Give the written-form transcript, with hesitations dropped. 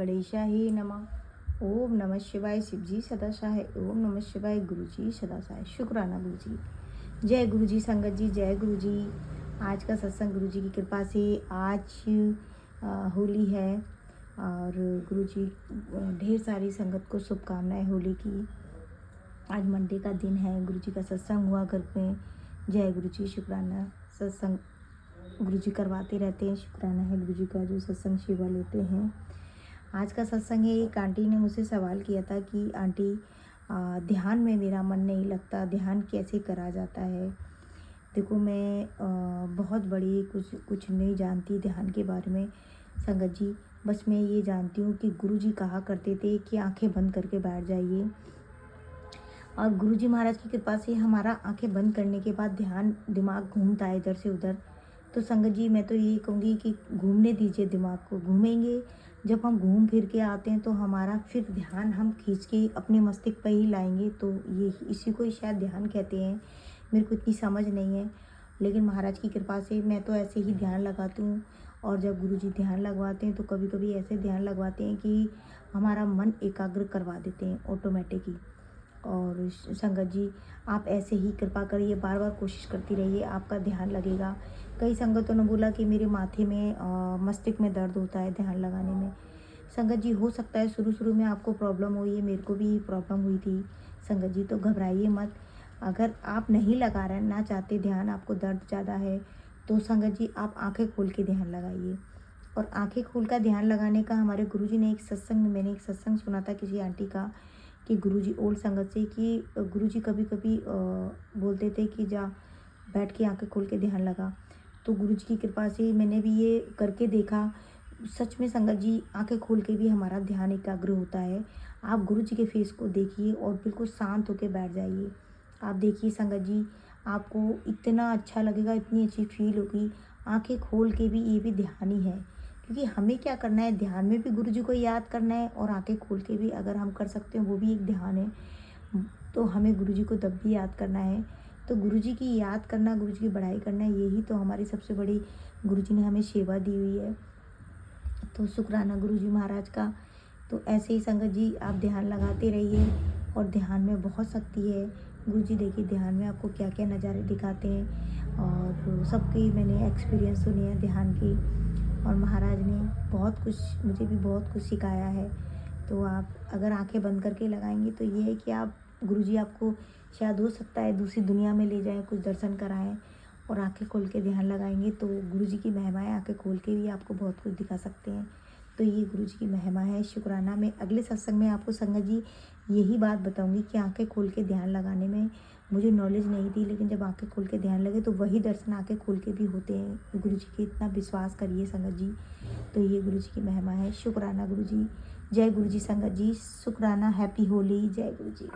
गणेशाय नमः। ओम नमः शिवाय। शिवजी सदा सहाय। ओम नमः शिवाय। गुरुजी सदा सहाय। शुक्राना गुरुजी। जय गुरुजी संगत जी, जय गुरुजी। आज का सत्संग गुरुजी की कृपा से आज होली है और गुरुजी ढेर सारी संगत को शुभकामनाएं होली की। आज मंडे का दिन है, गुरुजी का सत्संग हुआ घर में। जय गुरुजी। शुक्राना। सत्संग गुरुजी करवाते रहते हैं। शुक्राना है गुरुजी का जो सत्संग सेवा लेते हैं। आज का सत्संग है, एक आंटी ने मुझसे सवाल किया था कि आंटी ध्यान में मेरा मन नहीं लगता, ध्यान कैसे करा जाता है। देखो मैं बहुत बड़ी कुछ नहीं जानती ध्यान के बारे में संगत जी। बस मैं ये जानती हूँ कि गुरुजी कहा करते थे कि आंखें बंद करके बैठ जाइए, और गुरुजी महाराज की कृपा से हमारा आंखें बंद करने के बाद ध्यान दिमाग घूमता है इधर से उधर। तो संगत जी मैं तो यही कहूँगी कि घूमने दीजिए, दिमाग को घूमेंगे। जब हम घूम फिर के आते हैं तो हमारा फिर ध्यान हम खींच के अपने मस्तिष्क पर ही लाएंगे, तो ये इसी को ही शायद ध्यान कहते हैं। मेरे को इतनी समझ नहीं है, लेकिन महाराज की कृपा से मैं तो ऐसे ही ध्यान लगाती हूँ। और जब गुरुजी ध्यान लगवाते हैं तो कभी कभी ऐसे ध्यान लगवाते हैं कि हमारा मन एकाग्र करवा देते हैं ऑटोमेटिक ही। और संगत जी आप ऐसे ही कृपा करिए, बार बार कोशिश करती रहिए, आपका ध्यान लगेगा। कई संगतों ने बोला कि मेरे माथे में मस्तिष्क में दर्द होता है ध्यान लगाने में। संगत जी हो सकता है शुरू शुरू में आपको प्रॉब्लम हुई है, मेरे को भी प्रॉब्लम हुई थी संगत जी। तो घबराइए मत। अगर आप नहीं लगा रहे ना चाहते ध्यान, आपको दर्द ज़्यादा है, तो संगत जी आप आंखें खोल के ध्यान लगाइए। और आंखें खोल कर ध्यान लगाने का हमारे गुरुजी ने एक सत्संग में, मैंने एक सत्संग सुना था किसी आंटी का कि गुरुजी ओल्ड संगत से कि गुरुजी कभी कभी बोलते थे कि जा बैठ के आंखें खोल के ध्यान लगा। तो गुरुजी की कृपा से मैंने भी ये करके देखा। सच में संगत जी आंखें खोल के भी हमारा ध्यान एकाग्र होता है। आप गुरुजी के फेस को देखिए और बिल्कुल शांत होकर बैठ जाइए। आप देखिए संगत जी आपको इतना अच्छा लगेगा, इतनी अच्छी फील होगी। आंखें खोल के भी ये भी ध्यान ही है, क्योंकि हमें क्या करना है, ध्यान में भी गुरुजी को याद करना है और आंखें खोल के भी अगर हम कर सकते हैं वो भी एक ध्यान है। तो हमें गुरुजी को तब भी याद करना है। तो गुरुजी की याद करना, गुरुजी की बढ़ाई करना, यही तो हमारी सबसे बड़ी गुरुजी ने हमें सेवा दी हुई है। तो शुक्राना गुरुजी महाराज का। तो ऐसे ही संगत जी आप ध्यान लगाते रहिए, और ध्यान में बहुत शक्ति है। गुरुजी देखिए ध्यान में आपको क्या क्या नज़ारे दिखाते हैं, और सबके मैंने एक्सपीरियंस सुने हैं ध्यान के। और महाराज ने बहुत कुछ, मुझे भी बहुत कुछ सिखाया है। तो आप अगर आंखें बंद करके लगाएंगे तो ये है कि आप गुरुजी आपको शायद हो सकता है दूसरी दुनिया में ले जाएं, कुछ दर्शन कराएं। और आंखें खोल के ध्यान लगाएंगे तो गुरुजी की महिमाएं आंखें खोल के भी आपको बहुत कुछ दिखा सकते हैं। तो ये गुरुजी की महिमा है। शुक्राना। मैं अगले सत्संग में आपको संगत जी यही बात बताऊंगी कि आंखें खोल के ध्यान लगाने में मुझे नॉलेज नहीं थी, लेकिन जब आंखें खोल के ध्यान लगे तो वही दर्शन आंखें खोल के भी होते हैं। गुरुजी की इतना विश्वास करिए संगत जी। तो ये गुरुजी की महिमा है। शुक्राना गुरुजी। जय गुरुजी संगत जी। शुक्राना। हैप्पी होली। जय गुरुजी।